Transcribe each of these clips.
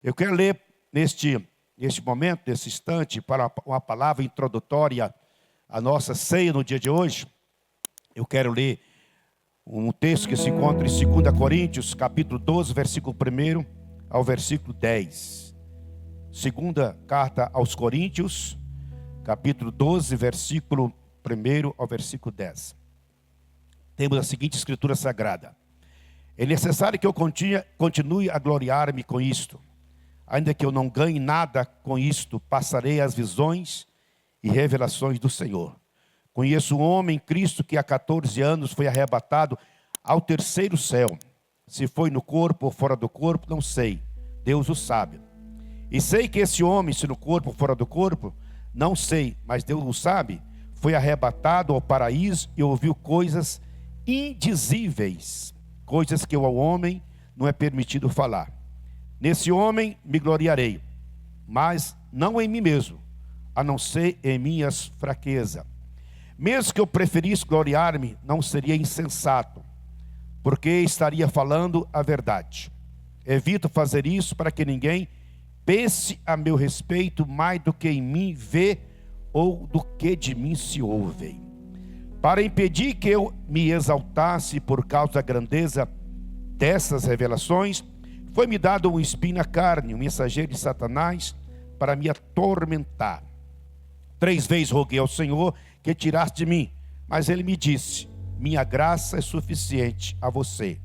Eu quero ler neste momento, nesse instante, para uma palavra introdutória à nossa ceia no dia de hoje. Eu quero ler um texto que se encontra em 2 Coríntios, capítulo 12, versículo 1 ao versículo 10. Segunda carta aos Coríntios, capítulo 12, versículo 1 ao versículo 10. Temos a seguinte escritura sagrada: é necessário que eu continue a gloriar-me com isto. Ainda que eu não ganhe nada com isto, passarei as visões e revelações do Senhor. Conheço um homem em Cristo que há 14 anos foi arrebatado ao terceiro céu. Se foi no corpo ou fora do corpo, não sei. Deus o sabe. E sei que esse homem, se no corpo ou fora do corpo, não sei, mas Deus o sabe, foi arrebatado ao paraíso e ouviu coisas indizíveis, coisas que ao homem não é permitido falar. Nesse homem me gloriarei, mas não em mim mesmo, a não ser em minhas fraquezas. Mesmo que eu preferisse gloriar-me, não seria insensato, porque estaria falando a verdade. Evito fazer isso para que ninguém pense a meu respeito mais do que em mim vê ou do que de mim se ouvem. Para impedir que eu me exaltasse por causa da grandeza dessas revelações, foi-me dado um espinho na carne, um mensageiro de Satanás, para me atormentar. 3 vezes roguei ao Senhor que tirasse de mim, mas Ele me disse: minha graça é suficiente a você,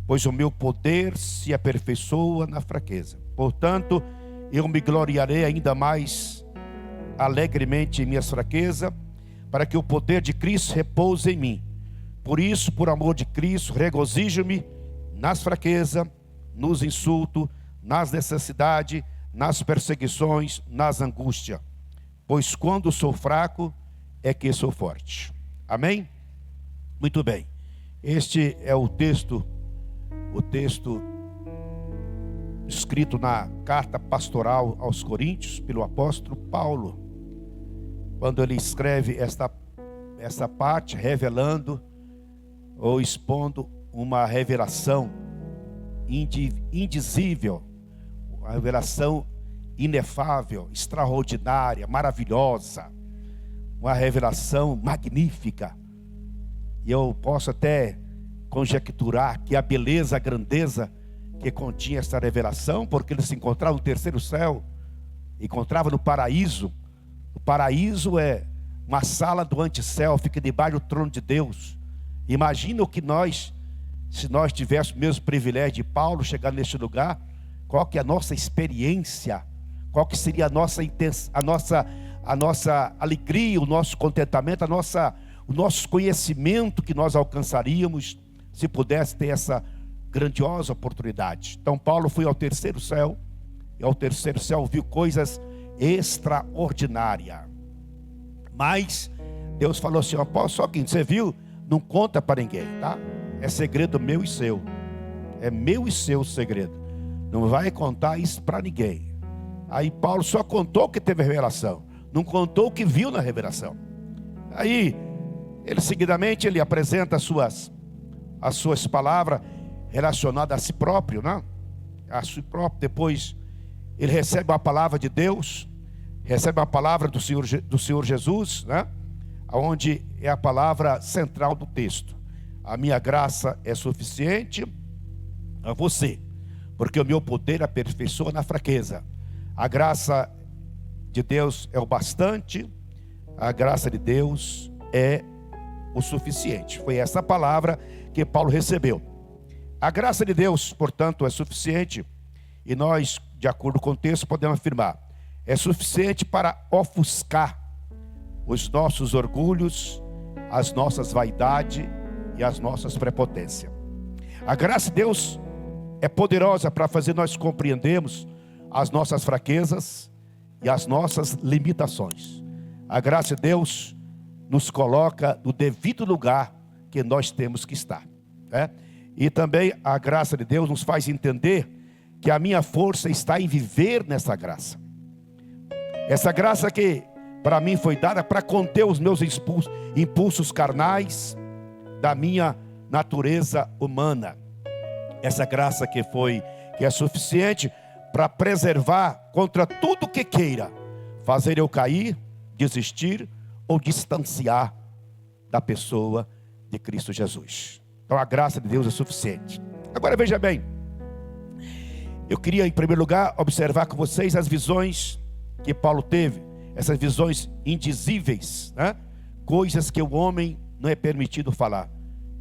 pois o meu poder se aperfeiçoa na fraqueza. Portanto, eu me gloriarei ainda mais alegremente em minhas fraquezas, para que o poder de Cristo repouse em mim. Por isso, por amor de Cristo, regozijo-me nas fraquezas, nos insultos, nas necessidades, nas perseguições, nas angústias. Pois quando sou fraco, é que sou forte. Amém? Muito bem. Este é o texto escrito na carta pastoral aos Coríntios, pelo apóstolo Paulo. Quando ele escreve esta parte, revelando ou expondo uma revelação indizível, uma revelação inefável, extraordinária, maravilhosa, uma revelação magnífica. E eu posso até conjecturar que a beleza, a grandeza que continha essa revelação, porque ele se encontrava no terceiro céu, encontrava no paraíso. O paraíso é uma sala do anticéu, fica debaixo do trono de Deus. Imagina o que se nós tivéssemos o mesmo privilégio de Paulo chegar neste lugar, qual que é a nossa experiência, qual que seria a nossa alegria, o nosso contentamento, o nosso conhecimento que nós alcançaríamos se pudesse ter essa grandiosa oportunidade. Então Paulo foi ao terceiro céu, e ao terceiro céu viu coisas extraordinárias. Mas Deus falou assim: ó, só que você viu, não conta para ninguém, tá? É segredo meu e seu. É meu e seu o segredo. Não vai contar isso para ninguém. Aí Paulo só contou que teve revelação, não contou o que viu na revelação. Aí ele seguidamente ele apresenta as suas palavras relacionadas a si próprio, né? A si próprio. Depois ele recebe a palavra de Deus, recebe a palavra do Senhor Jesus, né? Onde é a palavra central do texto. A minha graça é suficiente a você, porque o meu poder aperfeiçoa na fraqueza. A graça de Deus é o bastante, a graça de Deus é o suficiente. Foi essa palavra que Paulo recebeu. A graça de Deus, portanto, é suficiente, e nós, de acordo com o texto, podemos afirmar: é suficiente para ofuscar os nossos orgulhos, as nossas vaidades e as nossas prepotências. A graça de Deus é poderosa para fazer nós compreendermos as nossas fraquezas e as nossas limitações. A graça de Deus nos coloca no devido lugar que nós temos que estar, né? E também a graça de Deus nos faz entender que a minha força está em viver nessa graça. Essa graça que para mim foi dada para conter os meus impulsos carnais da minha natureza humana. Essa graça que é suficiente para preservar contra tudo que queira fazer eu cair, desistir ou distanciar da pessoa de Cristo Jesus. Então a graça de Deus é suficiente. Agora veja bem, eu queria em primeiro lugar observar com vocês as visões que Paulo teve, essas visões indizíveis, né? Coisas que o homem não é permitido falar.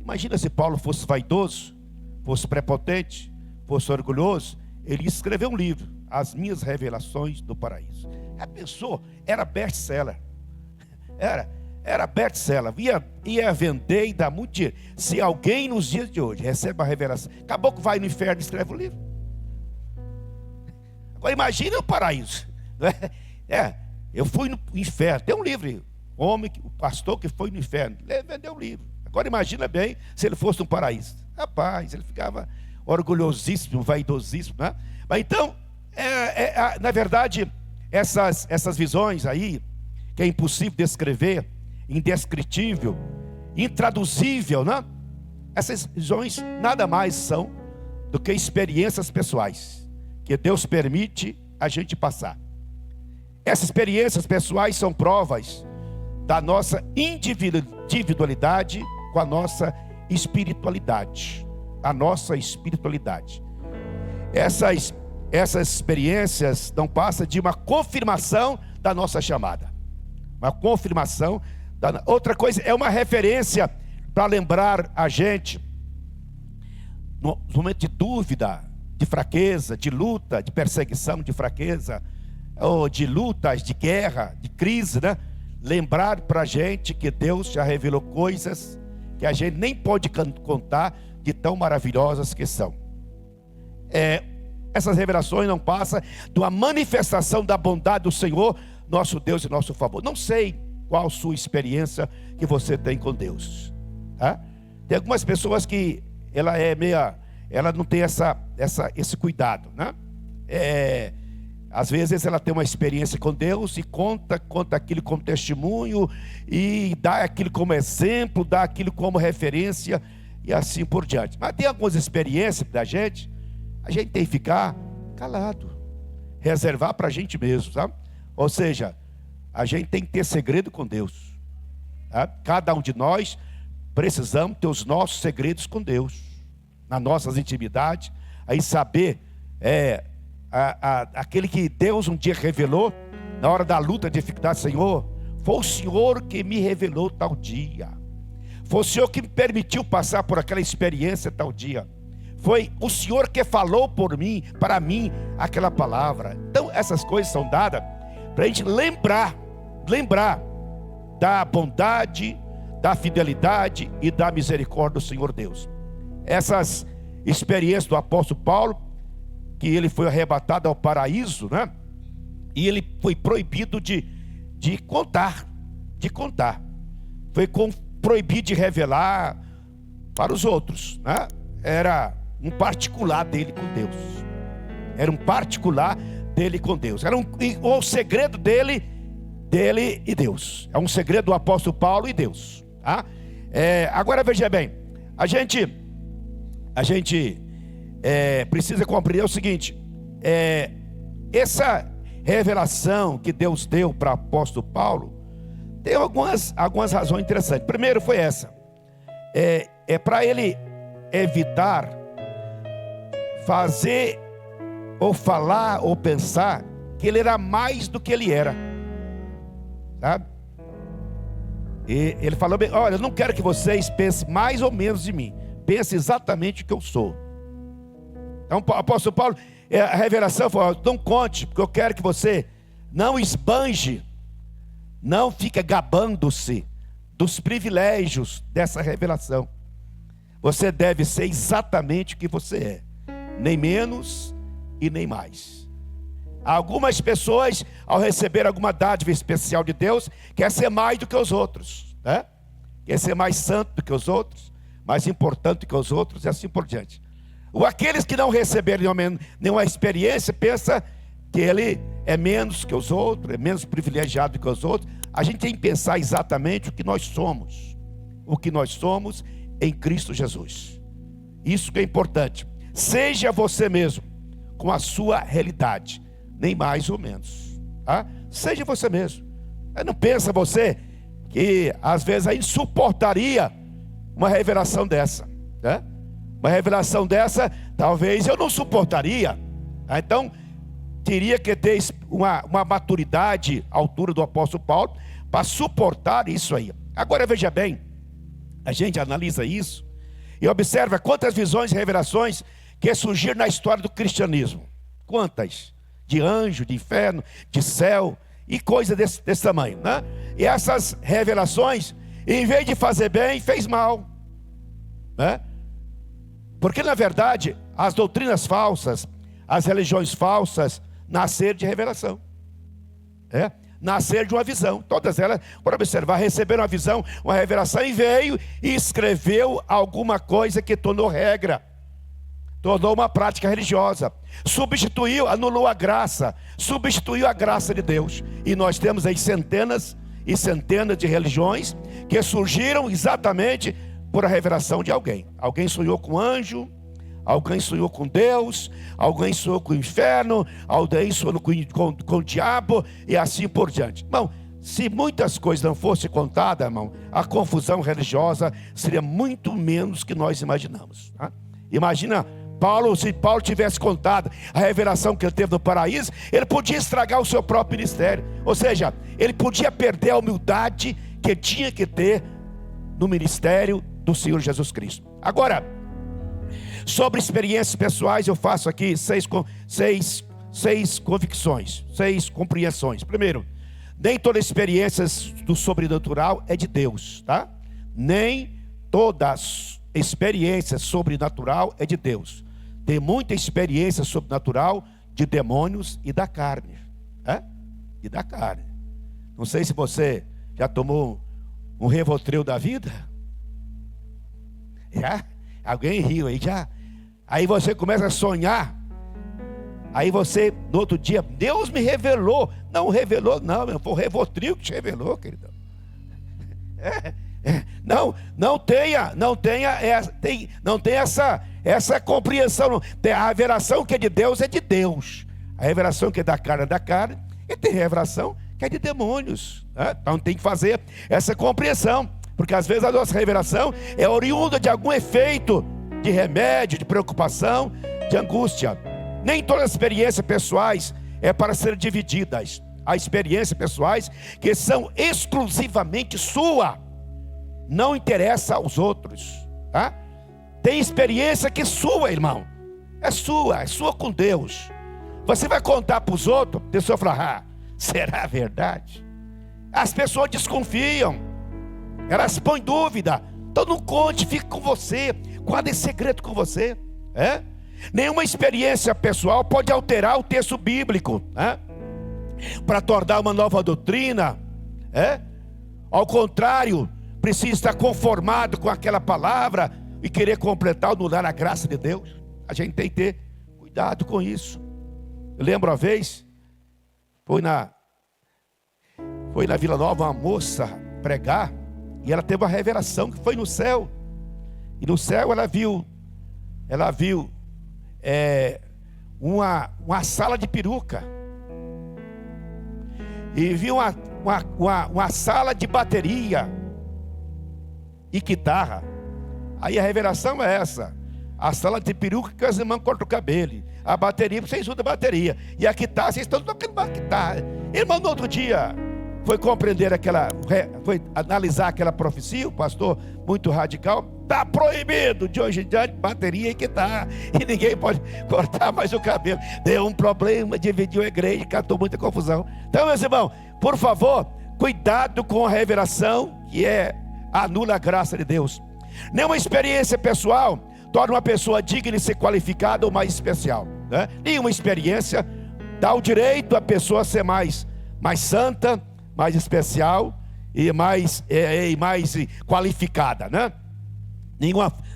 Imagina se Paulo fosse vaidoso, fosse prepotente, fosse orgulhoso, ele ia escrever um livro, As Minhas Revelações do Paraíso. A pessoa era best-seller, era best-seller, ia vender e dar muito dinheiro. Se alguém nos dias de hoje recebe a revelação, acabou que vai no inferno e escreve um livro. Agora imagina o paraíso, né? Eu fui no inferno, tem um livro, o pastor que foi no inferno, ele vendeu um livro. Agora imagina bem se ele fosse um paraíso. Rapaz, ele ficava orgulhosíssimo, vaidosíssimo, né? Mas então, na verdade, essas visões aí, que é impossível descrever, indescritível, intraduzível, né? Essas visões nada mais são do que experiências pessoais que Deus permite a gente passar. Essas experiências pessoais são provas da nossa individualidade com a nossa espiritualidade. A nossa espiritualidade. Essas experiências não passam de uma confirmação da nossa chamada. Uma confirmação. Outra coisa, é uma referência para lembrar a gente, no momento de dúvida, de fraqueza, de luta, de perseguição, de fraqueza, ou de lutas, de guerra, de crise, né? Lembrar para a gente que Deus já revelou coisas que a gente nem pode contar, de tão maravilhosas que são. Essas revelações não passam de uma manifestação da bondade do Senhor, nosso Deus e nosso favor. Não sei qual a sua experiência que você tem com Deus, tá? Tem algumas pessoas que ela não tem esse cuidado, né? Às vezes ela tem uma experiência com Deus e conta aquilo como testemunho e dá aquilo como exemplo, dá aquilo como referência e assim por diante. Mas tem algumas experiências da gente, a gente tem que ficar calado, reservar para a gente mesmo, sabe? Ou seja, a gente tem que ter segredo com Deus, tá? Cada um de nós precisamos ter os nossos segredos com Deus, nas nossas intimidades, aí saber aquele que Deus um dia revelou, na hora da luta, de dificuldade: Senhor, foi o Senhor que me revelou tal dia, foi o Senhor que me permitiu passar por aquela experiência tal dia, foi o Senhor que falou para mim aquela palavra. Então essas coisas são dadas para a gente lembrar da bondade, da fidelidade e da misericórdia do Senhor Deus. Essas experiências do apóstolo Paulo, que ele foi arrebatado ao paraíso, né? E ele foi proibido de contar, foi proibido de revelar para os outros, né? Era um particular dele com Deus, era o segredo dele e Deus, é um segredo do apóstolo Paulo e Deus, tá? Agora veja bem, a gente precisa compreender o seguinte: essa revelação que Deus deu para o apóstolo Paulo tem algumas razões interessantes. Primeiro foi essa: para ele evitar fazer ou falar ou pensar que ele era mais do que ele era, sabe? E ele falou bem: olha, eu não quero que vocês pensem mais ou menos de mim, pense exatamente o que eu sou. Então o apóstolo Paulo, a revelação foi: não conte, porque eu quero que você não esbanje, não fique gabando-se dos privilégios dessa revelação. Você deve ser exatamente o que você é, nem menos e nem mais. Algumas pessoas, ao receber alguma dádiva especial de Deus, quer ser mais do que os outros, né? Quer ser mais santo do que os outros, mais importante do que os outros, e assim por diante. Ou aqueles que não receberam nenhuma experiência, pensa que ele é menos que os outros, é menos privilegiado que os outros. A gente tem que pensar exatamente o que nós somos em Cristo Jesus. Isso que é importante. Seja você mesmo, com a sua realidade, nem mais ou menos, tá? Seja você mesmo. Não pensa você que às vezes a gente suportaria uma revelação dessa, né? Uma revelação dessa, talvez eu não suportaria. Então, teria que ter uma maturidade à altura do apóstolo Paulo para suportar isso aí. Agora veja bem, a gente analisa isso e observa quantas visões e revelações que surgiram na história do cristianismo. Quantas? De anjo, de inferno, de céu e coisa desse tamanho, né? E essas revelações, em vez de fazer bem, fez mal, né? Porque na verdade as doutrinas falsas, as religiões falsas nasceram de revelação, nasceram de uma visão. Todas elas, por observar, receberam uma visão, uma revelação, e veio e escreveu alguma coisa que tornou regra, tornou uma prática religiosa, substituiu, anulou a graça, substituiu a graça de Deus. E nós temos aí centenas e centenas de religiões que surgiram exatamente por a revelação de alguém. Alguém sonhou com anjo, alguém sonhou com Deus, alguém sonhou com o inferno, alguém sonhou com o diabo, e assim por diante. Irmão, se muitas coisas não fossem contadas, irmão, a confusão religiosa seria muito menos que nós imaginamos, tá? Imagina se Paulo tivesse contado a revelação que ele teve no paraíso, ele podia estragar o seu próprio ministério. Ou seja, ele podia perder a humildade que tinha que ter no ministério do Senhor Jesus Cristo. Agora, sobre experiências pessoais, eu faço aqui seis convicções, 6 compreensões. Primeiro, nem toda experiência do sobrenatural é de Deus, tá? Nem toda experiência sobrenatural é de Deus. Tem muita experiência sobrenatural de demônios e da carne, e da carne. Não sei se você já tomou um Rivotril da vida. Já? Alguém riu aí já? Aí você começa a sonhar. Aí você, no outro dia, Deus me revelou. Não revelou, não, foi o Rivotril que te revelou, querido. Não tenha essa compreensão. A revelação que é de Deus é de Deus. A revelação que é da carne, e tem revelação que é de demônios, né? Então tem que fazer essa compreensão, porque às vezes a nossa revelação é oriunda de algum efeito de remédio, de preocupação, de angústia. Nem todas as experiências pessoais é para ser divididas. Há experiências pessoais que são exclusivamente sua, não interessa aos outros, tá? Tem experiência que é sua, irmão, é sua com Deus. Você vai contar para os outros, a pessoa fala, será verdade? As pessoas desconfiam, elas põem dúvida. Então não conte, fique com você, guarde esse segredo com você, Nenhuma experiência pessoal pode alterar o texto bíblico, para tornar uma nova doutrina, Ao contrário, precisa estar conformado com aquela palavra e querer completar ou anular a graça de Deus. A gente tem que ter cuidado com isso. Eu lembro uma vez, foi na Vila Nova, uma moça pregar, e ela teve uma revelação que foi no céu. E no céu ela viu uma sala de peruca, e viu uma sala de bateria e guitarra. Aí a revelação é essa: a sala de peruca que as irmãs cortam o cabelo, a bateria, vocês usam a bateria, e a guitarra, vocês estão tocando uma guitarra. Irmão, no outro dia foi foi analisar aquela profecia, o pastor muito radical: está proibido de hoje em diante bateria e guitarra, e ninguém pode cortar mais o cabelo. Deu um problema, dividiu a igreja, causou muita confusão. Então, meus irmãos, por favor, cuidado com a revelação que anula a graça de Deus. Nenhuma experiência pessoal torna uma pessoa digna de ser qualificada ou mais especial, né? Nenhuma experiência dá o direito a pessoa ser mais santa, mais especial e mais qualificada, né?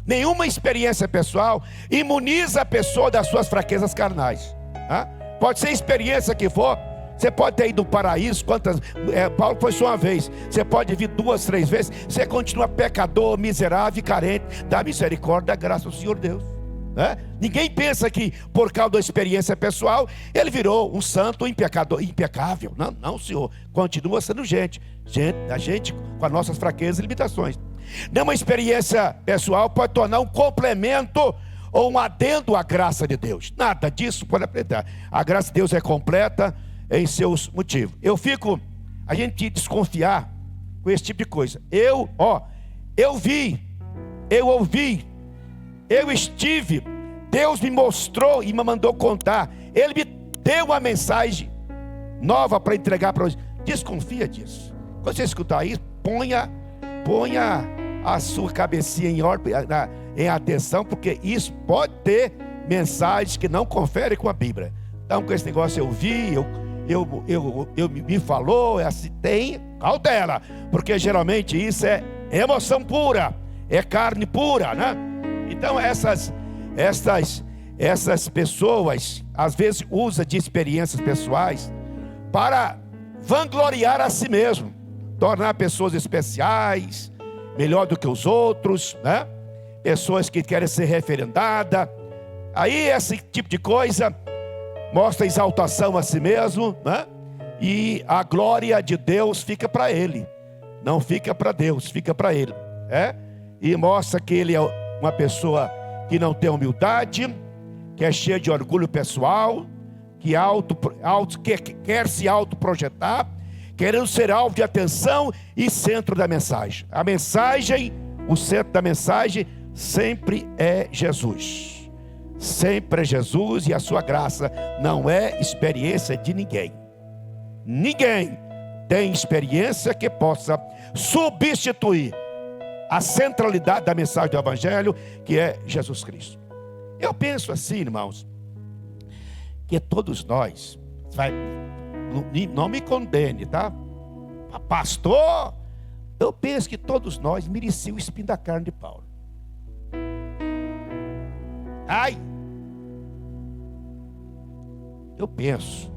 Nenhuma experiência pessoal imuniza a pessoa das suas fraquezas carnais, né? Pode ser a experiência que for. Você pode ter ido no paraíso, Paulo foi só uma vez. Você pode vir 2, 3 vezes. Você continua pecador, miserável e carente da misericórdia, da graça do Senhor Deus. né? Ninguém pensa que por causa da experiência pessoal ele virou um santo impecável. Não, não, senhor. Continua sendo a gente com as nossas fraquezas e limitações. Nenhuma experiência pessoal pode tornar um complemento ou um adendo à graça de Deus. Nada disso pode apresentar. A graça de Deus é completa em seus motivos. A gente desconfiar com esse tipo de coisa. Eu vi, eu ouvi, eu estive, Deus me mostrou e me mandou contar. Ele me deu uma mensagem nova para entregar para hoje. Desconfia disso. Quando você escutar isso, ponha a sua cabecinha em atenção, porque isso pode ter mensagens que não conferem com a Bíblia. Então, com esse negócio eu vi, me falou, é assim, tem cautela, porque geralmente isso é emoção pura, é carne pura, né? Então essas pessoas às vezes usam de experiências pessoais para vangloriar a si mesmo, tornar pessoas especiais, melhor do que os outros, né? Pessoas que querem ser referendadas. Aí esse tipo de coisa mostra exaltação a si mesmo, né? E a glória de Deus fica para ele, não fica para Deus, fica para ele, e mostra que ele é uma pessoa que não tem humildade, que é cheia de orgulho pessoal, que quer se autoprojetar, querendo ser alvo de atenção e centro da mensagem. A mensagem, o centro da mensagem sempre é Jesus. Sempre é Jesus e a sua graça, não é experiência de ninguém. Ninguém tem experiência que possa substituir a centralidade da mensagem do Evangelho, que é Jesus Cristo. Eu penso assim, irmãos, que todos nós, não me condene, tá? Pastor, eu penso que todos nós merecíamos o espinho da carne de Paulo. Eu penso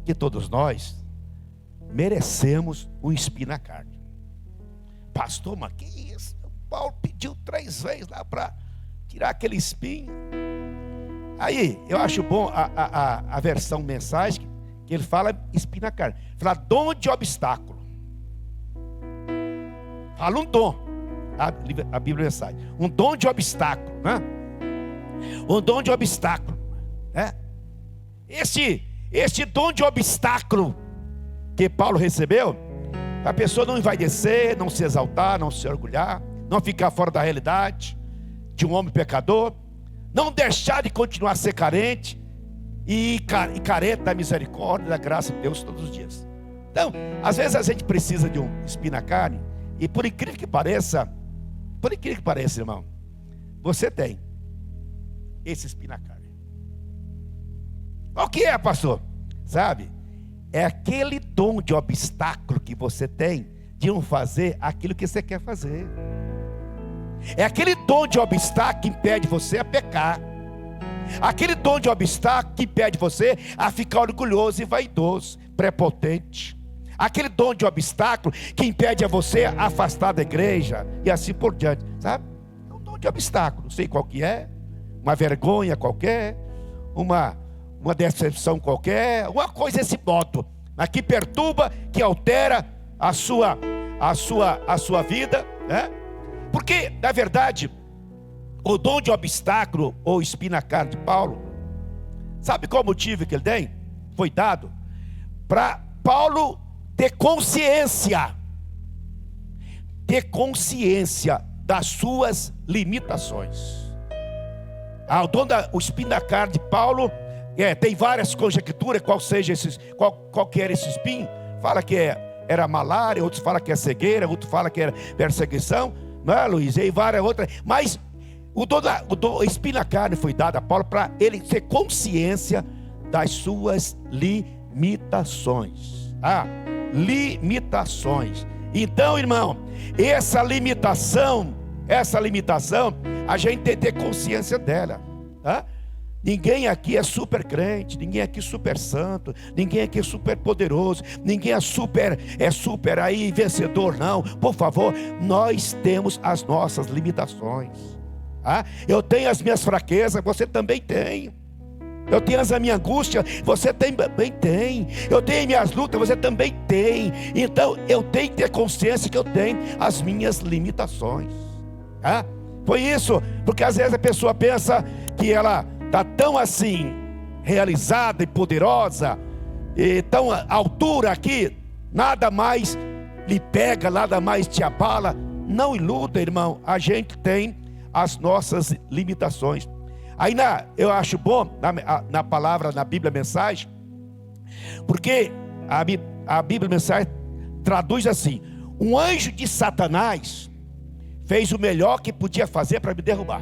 que todos nós merecemos um espinho na carne. Pastor, mas que isso? Paulo pediu 3 vezes lá para tirar aquele espinho. Aí, eu acho bom a versão mensagem, que ele fala espinho na carne. Fala dom de obstáculo. Fala um dom. A Bíblia mensagem. Um dom de obstáculo, né? Um dom de obstáculo, né? Este dom de obstáculo que Paulo recebeu, a pessoa não vai descer, não se exaltar, não se orgulhar, não ficar fora da realidade de um homem pecador, não deixar de continuar a ser carente e carente da misericórdia, da graça de Deus todos os dias. Então, às vezes a gente precisa de um espinho na carne, e por incrível que pareça, irmão, você tem esse espinho na carne. O que é, pastor? Sabe? É aquele dom de obstáculo que você tem de não fazer aquilo que você quer fazer. É aquele dom de obstáculo que impede você a pecar. Aquele dom de obstáculo que impede você a ficar orgulhoso e vaidoso, prepotente. Aquele dom de obstáculo que impede a você a afastar da igreja e assim por diante, sabe? É um dom de obstáculo, não sei qual que é, uma vergonha qualquer, uma decepção qualquer, uma coisa desse modo, mas que perturba, que altera a sua vida, né? Porque, na verdade, o dom de obstáculo ou espinho na carne de Paulo, sabe qual o motivo que ele tem? Foi dado para Paulo ter consciência das suas limitações. O espinho na carne de Paulo, tem várias conjecturas qual que era esse espinho. Fala que era malária, outros falam que é cegueira, outros falam que era perseguição, não é, Luiz? E várias outras. Mas o espinho na carne foi dado a Paulo para ele ter consciência das suas limitações. Limitações. Então, irmão, essa limitação, a gente tem que ter consciência dela, tá? Ninguém aqui é super crente, ninguém aqui é super santo, ninguém aqui é super poderoso, ninguém é super aí vencedor, não. Por favor, nós temos as nossas limitações. Eu tenho as minhas fraquezas, você também tem. Eu tenho a minha angústia, você também tem. Eu tenho as minhas lutas, você também tem. Então eu tenho que ter consciência que eu tenho as minhas limitações. Foi isso, porque às vezes a pessoa pensa que ela está tão assim, realizada e poderosa, e tão à altura aqui, nada mais lhe pega, nada mais te abala. Não iluda, irmão, a gente tem as nossas limitações. Aí eu acho bom na palavra, na Bíblia Mensagem, porque a Bíblia Mensagem traduz assim: um anjo de Satanás fez o melhor que podia fazer para me derrubar.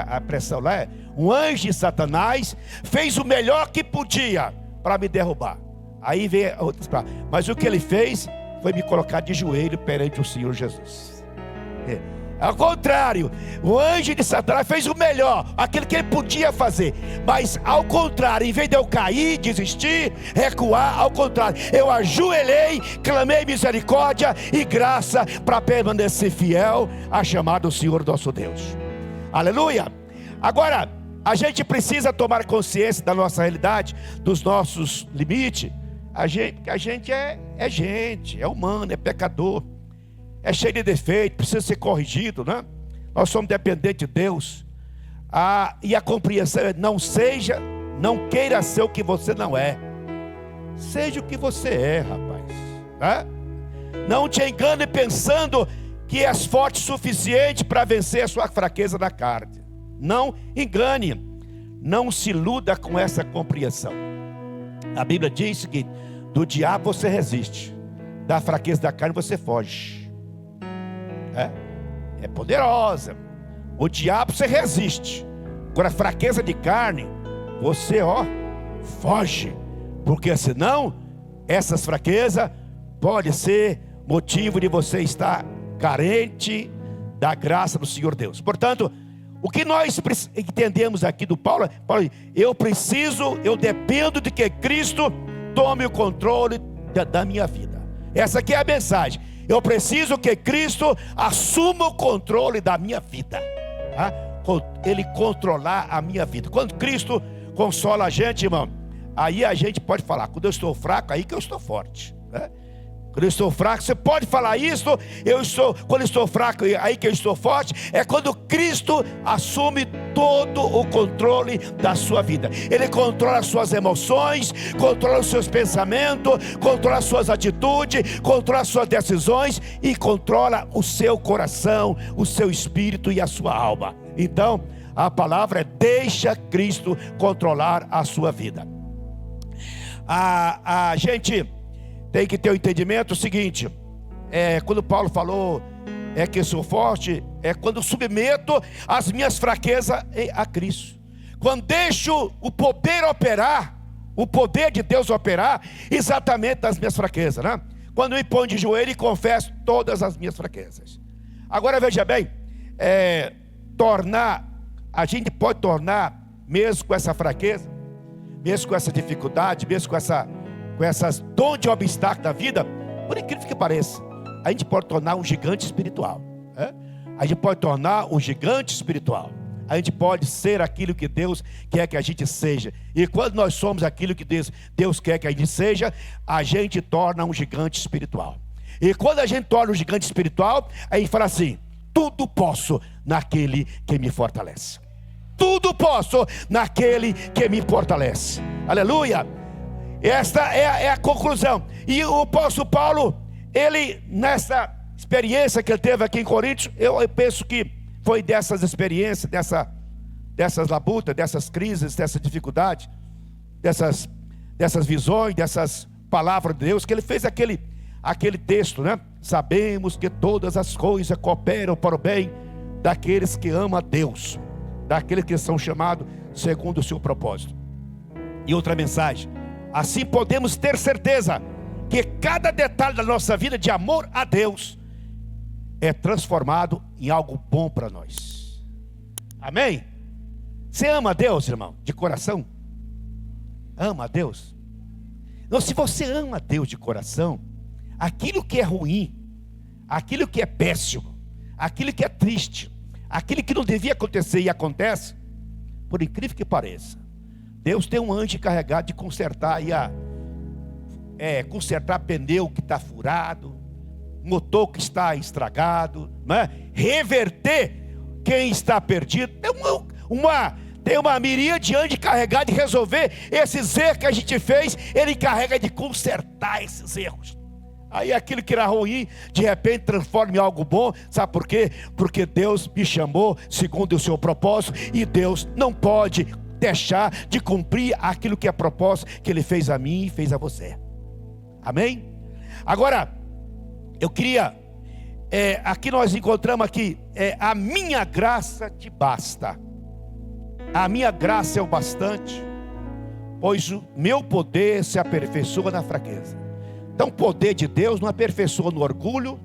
A pressão lá é: um anjo de Satanás fez o melhor que podia para me derrubar. Aí vem outras palavras, mas o que ele fez foi me colocar de joelho perante o Senhor Jesus. Ao contrário, o anjo de Satanás fez o melhor, aquilo que ele podia fazer. Mas ao contrário, em vez de eu cair, desistir, recuar, ao contrário, eu ajoelhei, clamei misericórdia e graça para permanecer fiel à chamada do Senhor nosso Deus. Aleluia! Agora, a gente precisa tomar consciência da nossa realidade, dos nossos limites. A gente é gente, é humano, é pecador, é cheio de defeito, precisa ser corrigido, né? Nós somos dependentes de Deus. E a compreensão é: não queira ser o que você não é. Seja o que você é, rapaz. Não te engane pensando que és forte o suficiente para vencer a sua fraqueza da carne. Não engane, não se iluda com essa compreensão. A Bíblia diz que do diabo você resiste, da fraqueza da carne você foge. É poderosa. O diabo você resiste, agora a fraqueza de carne você foge, porque senão essas fraquezas podem ser motivo de você estar carente da graça do Senhor Deus. Portanto, o que nós entendemos aqui do Paulo, eu dependo de que Cristo tome o controle da minha vida. Essa aqui é a mensagem. Eu preciso que Cristo assuma o controle da minha vida. Ele controlar a minha vida. Quando Cristo consola a gente, irmão, aí a gente pode falar: quando eu estou fraco, aí que eu estou forte. Quando eu estou fraco, você pode falar isso. Quando eu estou fraco, aí que eu estou forte. É quando Cristo assume todo o controle da sua vida. Ele controla as suas emoções, controla os seus pensamentos, controla as suas atitudes, controla as suas decisões e controla o seu coração, o seu espírito e a sua alma. Então, a palavra é: deixa Cristo controlar a sua vida. A gente tem que ter o entendimento seguinte: quando Paulo falou que eu sou forte, é quando submeto as minhas fraquezas a Cristo, quando deixo o poder operar, o poder de Deus operar exatamente nas minhas fraquezas, né? Quando eu me ponho de joelho e confesso todas as minhas fraquezas. Agora veja bem, a gente pode tornar, mesmo com essa fraqueza, mesmo com essa dificuldade, mesmo com essas dons de obstáculo da vida, por incrível que pareça, a gente pode tornar um gigante espiritual. A gente pode tornar um gigante espiritual. A gente pode ser aquilo que Deus quer que a gente seja. E quando nós somos aquilo que Deus quer que a gente seja, a gente torna um gigante espiritual. E quando a gente torna um gigante espiritual, a gente fala assim: tudo posso naquele que me fortalece. Tudo posso naquele que me fortalece. Aleluia! Esta é a conclusão. E o apóstolo Paulo, ele, nessa experiência que ele teve aqui em Coríntios, eu penso que foi dessas experiências, dessas labutas, dessas crises, dessa dificuldade, dessas visões, dessas palavras de Deus, que ele fez aquele texto, né? Sabemos que todas as coisas cooperam para o bem daqueles que amam a Deus, daqueles que são chamados segundo o seu propósito. E outra mensagem: assim podemos ter certeza que cada detalhe da nossa vida de amor a Deus é transformado em algo bom para nós. Amém? Você ama a Deus, irmão, de coração? Ama a Deus? Não, se você ama a Deus de coração, aquilo que é ruim, aquilo que é péssimo, aquilo que é triste, aquilo que não devia acontecer e acontece, por incrível que pareça, Deus tem um anjo encarregado de consertar consertar pneu que está furado, motor que está estragado, né? Reverter quem está perdido. Tem uma miríade de anjos encarregados de resolver esses erros que a gente fez. Ele encarrega de consertar esses erros. Aí aquilo que era ruim, de repente transforma em algo bom. Sabe por quê? Porque Deus me chamou segundo o seu propósito, e Deus não pode deixar de cumprir aquilo que é propósito que Ele fez a mim e fez a você. Amém? Agora, eu queria, aqui nós encontramos aqui, a minha graça te basta. A minha graça é o bastante, pois o meu poder se aperfeiçoa na fraqueza. Então o poder de Deus não aperfeiçoa no orgulho,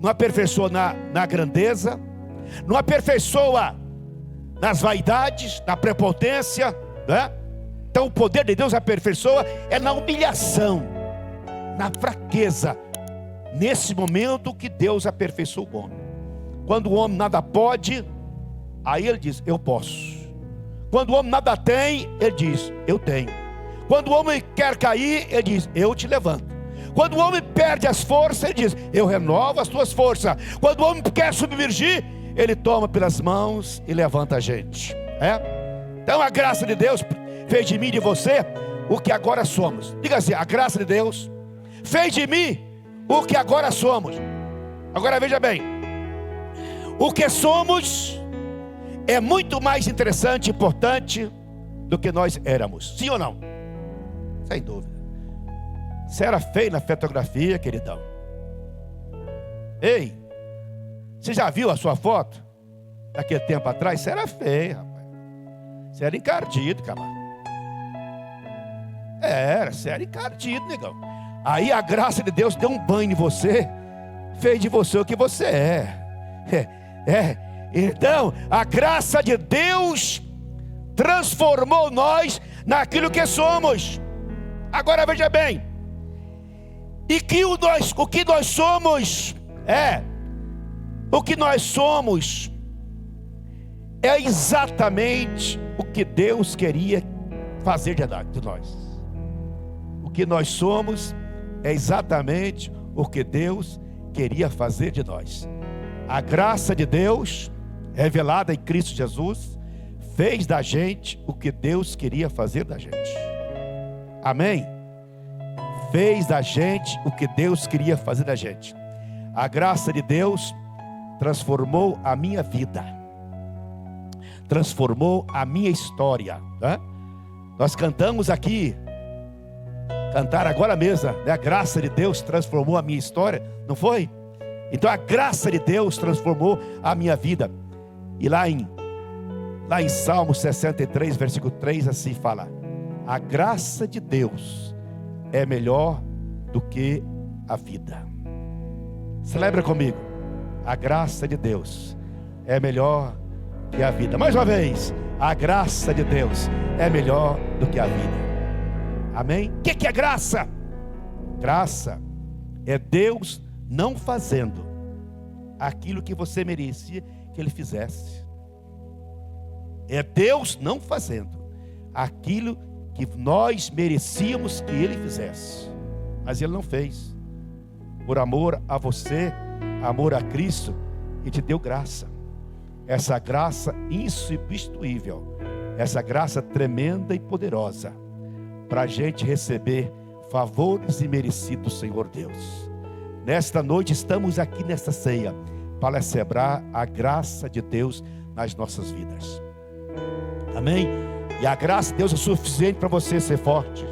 não aperfeiçoa na grandeza, não aperfeiçoa nas vaidades, na prepotência, né? Então o poder de Deus aperfeiçoa na humilhação, na fraqueza. Nesse momento que Deus aperfeiçoa o homem. Quando o homem nada pode, aí ele diz, eu posso. Quando o homem nada tem, ele diz, eu tenho. Quando o homem quer cair, ele diz, eu te levanto. Quando o homem perde as forças, ele diz, eu renovo as tuas forças. Quando o homem quer submergir, ele toma pelas mãos e levanta a gente. Então a graça de Deus fez de mim e de você o que agora somos. Diga assim, a graça de Deus fez de mim o que agora somos. Agora veja bem, o que somos é muito mais interessante e importante do que nós éramos. Sim ou não? Sem dúvida. Você era feio na fotografia, queridão. Ei, você já viu a sua foto? Daquele tempo atrás, você era feio, rapaz. Você era encardido, camarada. Você era encardido, negão. Aí a graça de Deus deu um banho em você, fez de você o que você é. Então, a graça de Deus transformou nós naquilo que somos. Agora veja bem, o que nós somos é exatamente o que Deus queria fazer de nós. O que nós somos é exatamente o que Deus queria fazer de nós. A graça de Deus, revelada em Cristo Jesus, fez da gente o que Deus queria fazer da gente. Amém? Fez da gente o que Deus queria fazer da gente. A graça de Deus transformou a minha vida, transformou a minha história, né? Nós cantamos aqui, cantar agora mesmo, né? A graça de Deus transformou a minha história, não foi? Então a graça de Deus transformou a minha vida. E lá em Salmo 63, versículo 3, assim fala: a graça de Deus é melhor do que a vida. Celebra comigo. A graça de Deus é melhor que a vida. Mais uma vez, a graça de Deus é melhor do que a vida. Amém? O que é graça? Graça é Deus não fazendo aquilo que você merecia que Ele fizesse. É Deus não fazendo aquilo que nós merecíamos que Ele fizesse, mas Ele não fez. Por amor a você, amor a Cristo, Ele te deu graça. Essa graça insubstituível, essa graça tremenda e poderosa, para a gente receber favores imerecidos do Senhor Deus. Nesta noite estamos aqui nesta ceia para celebrar a graça de Deus nas nossas vidas. Amém? E a graça de Deus é suficiente para você ser forte,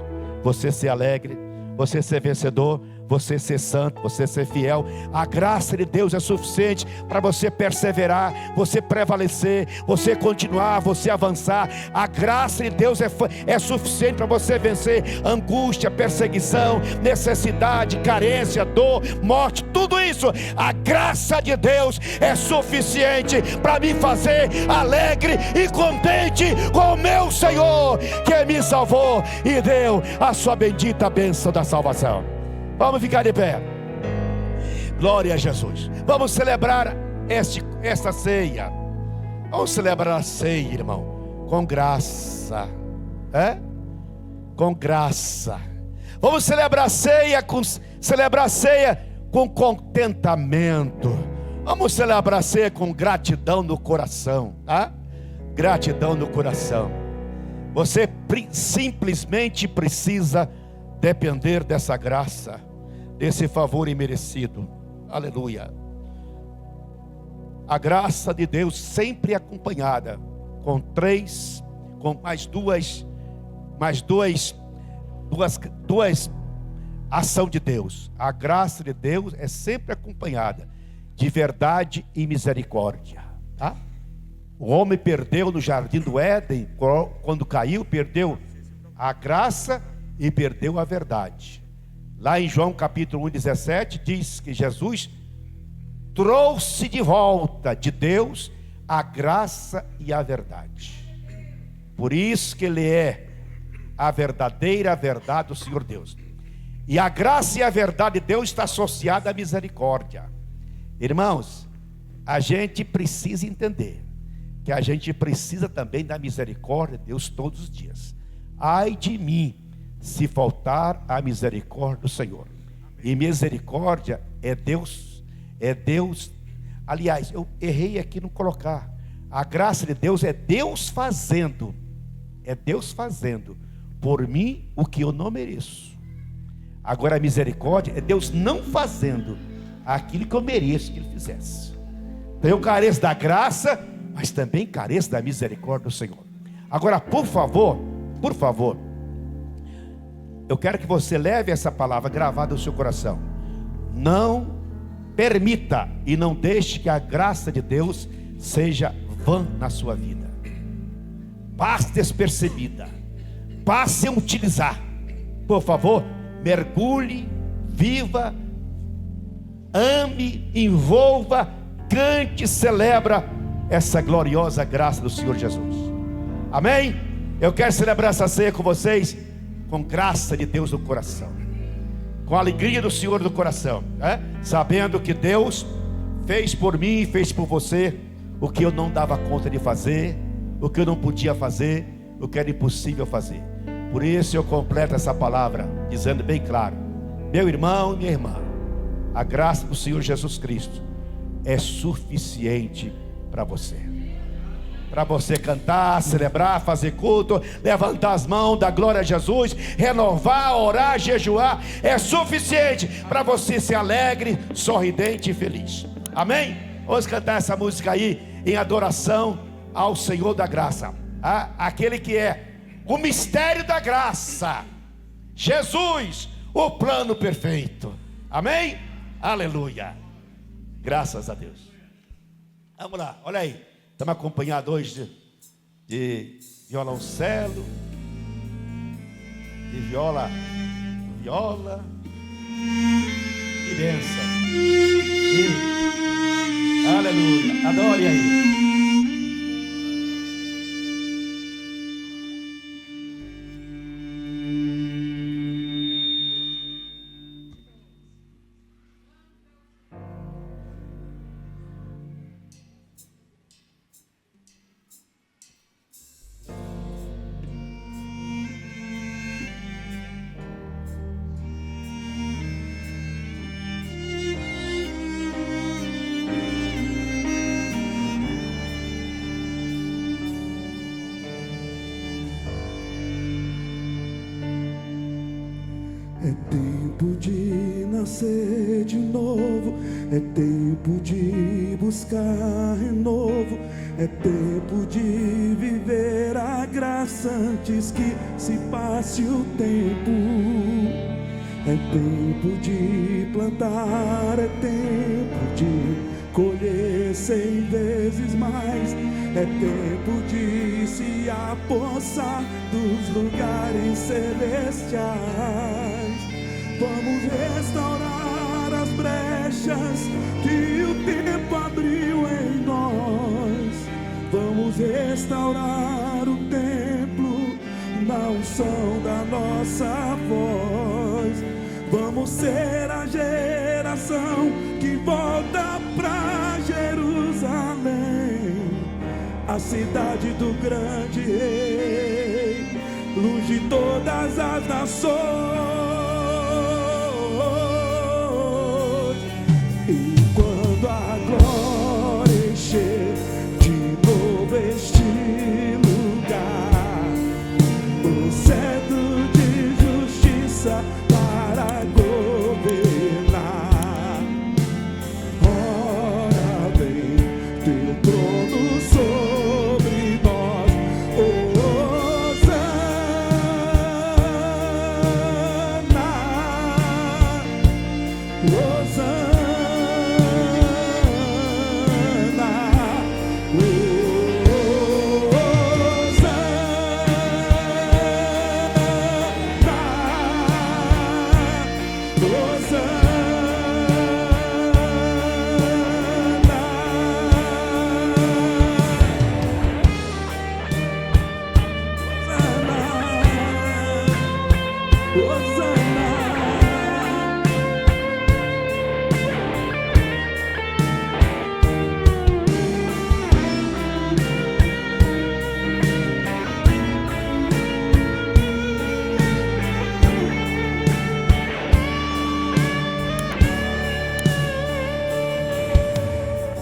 você ser alegre, você ser vencedor, você ser santo, você ser fiel. A graça de Deus é suficiente para você perseverar, você prevalecer, você continuar, você avançar. A graça de Deus é suficiente para você vencer angústia, perseguição, necessidade, carência, dor, morte, tudo isso. A graça de Deus é suficiente para me fazer alegre e contente com o meu Senhor, que me salvou e deu a sua bendita bênção da salvação. Vamos ficar de pé. Glória a Jesus. Vamos celebrar esta ceia. Vamos celebrar a ceia, irmão, com graça, com graça. Vamos celebrar a ceia com contentamento. Vamos celebrar a ceia com gratidão no coração, tá? Gratidão no coração. Você simplesmente precisa depender dessa graça, desse favor imerecido. Aleluia. A graça de Deus sempre acompanhada com duas ação de Deus. A graça de Deus é sempre acompanhada de verdade e misericórdia, tá? O homem perdeu no jardim do Éden, quando caiu, perdeu a graça e perdeu a verdade. Lá em João capítulo 1:17 diz que Jesus trouxe de volta de Deus a graça e a verdade. Por isso que Ele é a verdadeira verdade do Senhor Deus. E a graça e a verdade de Deus está associada à misericórdia. Irmãos, a gente precisa entender que a gente precisa também da misericórdia de Deus todos os dias. Ai de mim, se faltar a misericórdia do Senhor. E misericórdia é Deus. Aliás, eu errei aqui no colocar. A graça de Deus é Deus fazendo. É Deus fazendo por mim o que eu não mereço. Agora a misericórdia é Deus não fazendo aquilo que eu mereço que Ele fizesse. Então eu careço da graça, mas também careço da misericórdia do Senhor. Agora, por favor, eu quero que você leve essa palavra gravada no seu coração. Não permita e não deixe que a graça de Deus seja vã na sua vida. Passe despercebida, passe a utilizar. Por favor, mergulhe, viva, ame, envolva, cante, celebra essa gloriosa graça do Senhor Jesus. Amém? Eu quero celebrar essa ceia com vocês, com graça de Deus no coração, com a alegria do Senhor no coração, sabendo que Deus fez por mim e fez por você o que eu não dava conta de fazer, o que eu não podia fazer, o que era impossível fazer. Por isso eu completo essa palavra dizendo bem claro: meu irmão e minha irmã, a graça do Senhor Jesus Cristo é suficiente para você. Para você cantar, celebrar, fazer culto, levantar as mãos, dar glória a Jesus, renovar, orar, jejuar, é suficiente para você ser alegre, sorridente e feliz. Amém? Vamos cantar essa música aí em adoração ao Senhor da graça, aquele que é o mistério da graça, Jesus, o plano perfeito. Amém? Aleluia. Graças a Deus. Vamos lá, olha aí. Estamos acompanhados hoje de violoncelo, de viola, e bênção. Aleluia. Adore aí. É tempo de nascer de novo, é tempo de buscar renovo, é tempo de viver a graça antes que se passe o tempo. É tempo de plantar, é tempo de colher 100 vezes mais, é tempo de se apossar dos lugares celestiais. Vamos restaurar as brechas que o tempo abriu em nós. Vamos restaurar o templo na unção da nossa voz. Vamos ser a geração que volta pra Jerusalém, cidade do grande rei, luz de todas as nações. E quando a glória encher de novo este lugar, o cetro de justiça para governar. Ora vem teu trono sobre nós,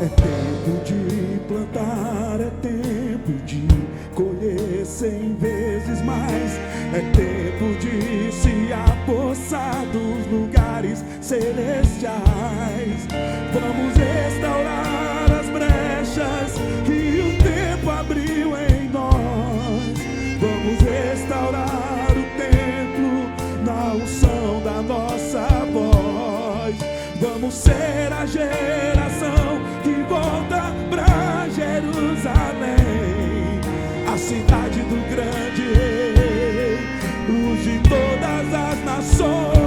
É tempo de plantar, é tempo de colher 100 vezes mais. É tempo de se apossar dos lugares celestiais. Vamos restaurar as brechas que o tempo abriu em nós. Vamos restaurar o templo na unção da nossa voz. Vamos ser a geração que volta pra Jerusalém, a cidade do grande rei, luz de todas as nações.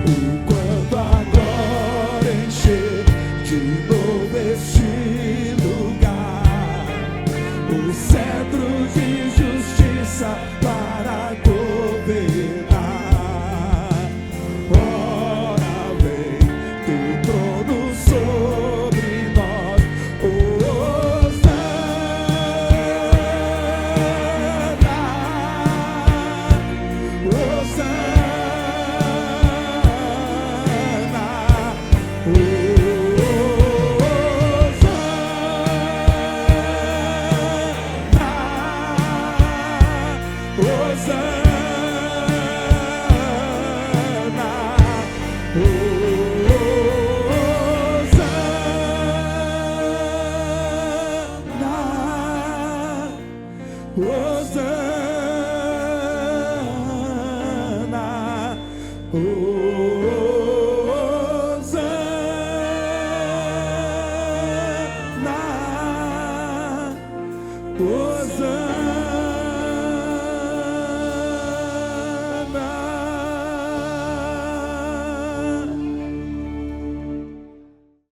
E quando a glória encher de novo este lugar, o cetro de justiça para governar. Hosanna,